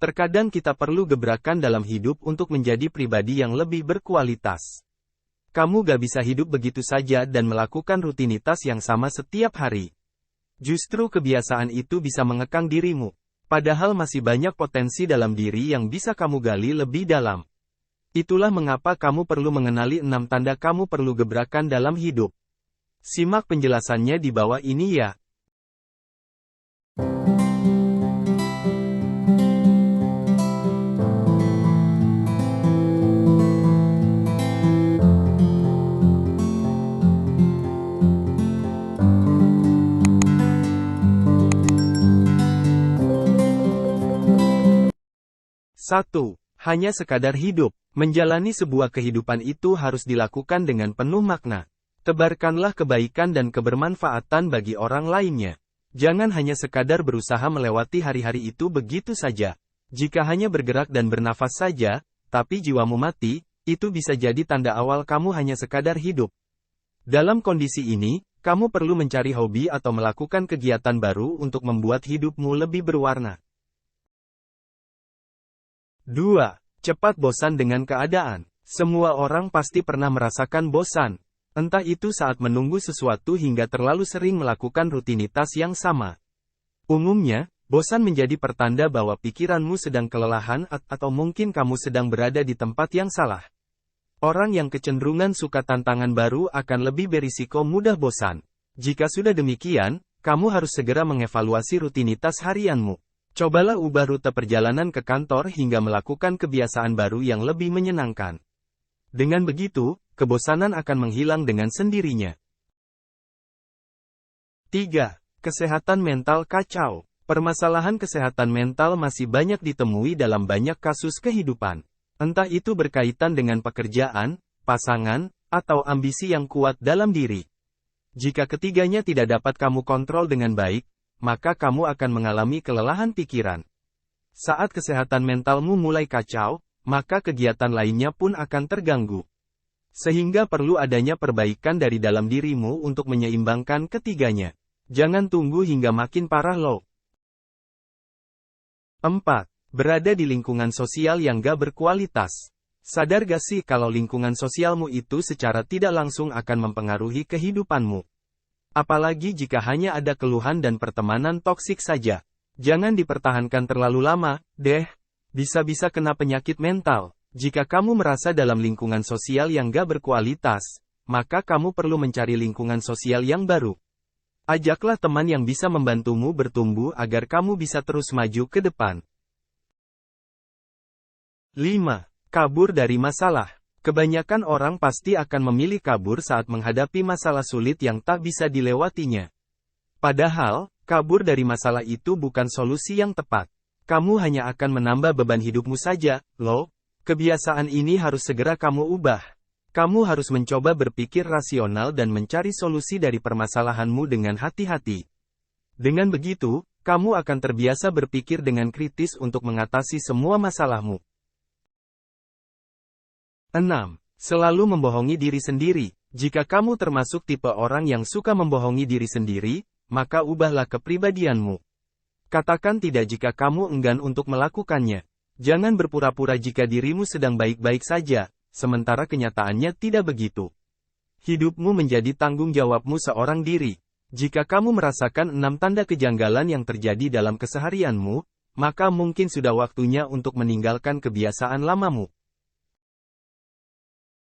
Terkadang kita perlu gebrakan dalam hidup untuk menjadi pribadi yang lebih berkualitas. Kamu gak bisa hidup begitu saja dan melakukan rutinitas yang sama setiap hari. Justru kebiasaan itu bisa mengekang dirimu. Padahal masih banyak potensi dalam diri yang bisa kamu gali lebih dalam. Itulah mengapa kamu perlu mengenali 6 tanda kamu perlu gebrakan dalam hidup. Simak penjelasannya di bawah ini ya. Satu, hanya sekadar hidup. Menjalani sebuah kehidupan itu harus dilakukan dengan penuh makna. Tebarkanlah kebaikan dan kebermanfaatan bagi orang lainnya. Jangan hanya sekadar berusaha melewati hari-hari itu begitu saja. Jika hanya bergerak dan bernafas saja, tapi jiwamu mati, itu bisa jadi tanda awal kamu hanya sekadar hidup. Dalam kondisi ini, kamu perlu mencari hobi atau melakukan kegiatan baru untuk membuat hidupmu lebih berwarna. 2. Cepat bosan dengan keadaan. Semua orang pasti pernah merasakan bosan. Entah itu saat menunggu sesuatu hingga terlalu sering melakukan rutinitas yang sama. Umumnya, bosan menjadi pertanda bahwa pikiranmu sedang kelelahan atau mungkin kamu sedang berada di tempat yang salah. Orang yang kecenderungan suka tantangan baru akan lebih berisiko mudah bosan. Jika sudah demikian, kamu harus segera mengevaluasi rutinitas harianmu. Cobalah ubah rute perjalanan ke kantor hingga melakukan kebiasaan baru yang lebih menyenangkan. Dengan begitu, kebosanan akan menghilang dengan sendirinya. 3. Kesehatan mental kacau. Permasalahan kesehatan mental masih banyak ditemui dalam banyak kasus kehidupan. Entah itu berkaitan dengan pekerjaan, pasangan, atau ambisi yang kuat dalam diri. Jika ketiganya tidak dapat kamu kontrol dengan baik, maka kamu akan mengalami kelelahan pikiran. Saat kesehatan mentalmu mulai kacau, maka kegiatan lainnya pun akan terganggu. Sehingga perlu adanya perbaikan dari dalam dirimu untuk menyeimbangkan ketiganya. Jangan tunggu hingga makin parah loh. 4. Berada di lingkungan sosial yang gak berkualitas. Sadar gak sih kalau lingkungan sosialmu itu secara tidak langsung akan mempengaruhi kehidupanmu? Apalagi jika hanya ada keluhan dan pertemanan toksik saja. Jangan dipertahankan terlalu lama, deh. Bisa-bisa kena penyakit mental. Jika kamu merasa dalam lingkungan sosial yang gak berkualitas, maka kamu perlu mencari lingkungan sosial yang baru. Ajaklah teman yang bisa membantumu bertumbuh agar kamu bisa terus maju ke depan. 5. Kabur dari masalah. Kebanyakan orang pasti akan memilih kabur saat menghadapi masalah sulit yang tak bisa dilewatinya. Padahal, kabur dari masalah itu bukan solusi yang tepat. Kamu hanya akan menambah beban hidupmu saja, loh. Kebiasaan ini harus segera kamu ubah. Kamu harus mencoba berpikir rasional dan mencari solusi dari permasalahanmu dengan hati-hati. Dengan begitu, kamu akan terbiasa berpikir dengan kritis untuk mengatasi semua masalahmu. 6. Selalu membohongi diri sendiri. Jika kamu termasuk tipe orang yang suka membohongi diri sendiri, maka ubahlah kepribadianmu. Katakan tidak jika kamu enggan untuk melakukannya. Jangan berpura-pura jika dirimu sedang baik-baik saja, sementara kenyataannya tidak begitu. Hidupmu menjadi tanggung jawabmu seorang diri. Jika kamu merasakan 6 tanda kejanggalan yang terjadi dalam keseharianmu, maka mungkin sudah waktunya untuk meninggalkan kebiasaan lamamu.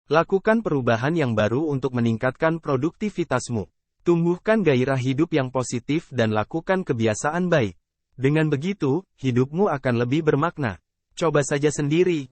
Lakukan perubahan yang baru untuk meningkatkan produktivitasmu. Tumbuhkan gairah hidup yang positif dan lakukan kebiasaan baik. Dengan begitu, hidupmu akan lebih bermakna. Coba saja sendiri.